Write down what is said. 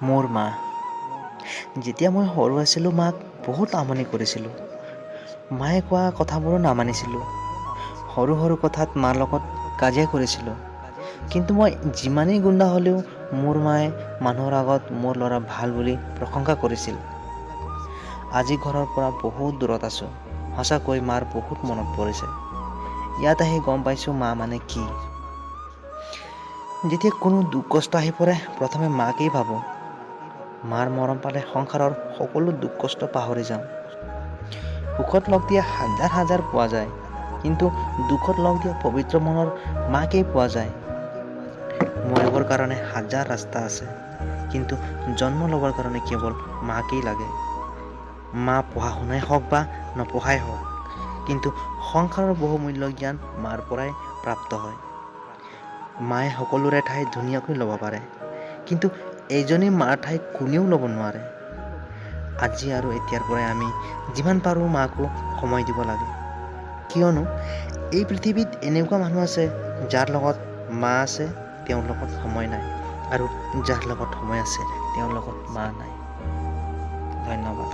মোৰ মা। যেতিয়া মই সৰু আছিলোঁ মাক বহুত আমনি কৰিছিলোঁ। মায়ে কোৱা কথাবোৰো নামানিছিলোঁ। সৰু সৰু কথাত মাৰ লগত কাজিয়া কৰিছিলোঁ। কিন্তু মই যিমানেই গুণ্ডা হ'লেও মোৰ মায়ে মানুহৰ আগত মোৰ ল'ৰা ভাল বুলি প্ৰশংসা কৰিছিল। আজি ঘৰৰ পৰা বহুত দূৰত আছোঁ। সঁচাকৈ মাৰ বহুত মনত পৰিছে। ইয়াত আহি গম পাইছোঁ মা মানে কি। যেতিয়া কোনো দুখ কষ্ট আহি পৰে প্ৰথমে মাকেই ভাবোঁ। মাৰ মৰম পালে সংসাৰৰ সকলো দুখ কষ্ট পাহৰি যাওঁ। সুখত লগ দিয়া হাজাৰ হাজাৰ পোৱা যায়, কিন্তু দুখত লগ দিয়া পবিত্ৰ মনৰ মাকেই পোৱা যায়। মৰিবৰ কাৰণে হাজাৰ ৰাস্তা আছে, কিন্তু জন্ম ল'বৰ কাৰণে কেৱল মাকেই লাগে। মা পঢ়া শুনাই হওক বা নপঢ়াই হওক, কিন্তু সংসাৰৰ বহুমূল্য জ্ঞান মাৰ পৰাই প্ৰাপ্ত হয়। মায়ে সকলোৰে ঠাই ধুনীয়াকৈ ল'ব পাৰে, কিন্তু এইজনী মাৰ ঠাই কোনেও ল'ব নোৱাৰে। আজি আৰু এতিয়াৰ পৰাই আমি যিমান পাৰোঁ মাকো সময় দিব লাগে। কিয়নো এই পৃথিৱীত এনেকুৱা মানুহ আছে যাৰ লগত মা আছে তেওঁৰ লগত সময় নাই, আৰু যাৰ লগত সময় আছে তেওঁৰ লগত মা নাই। ধন্যবাদ।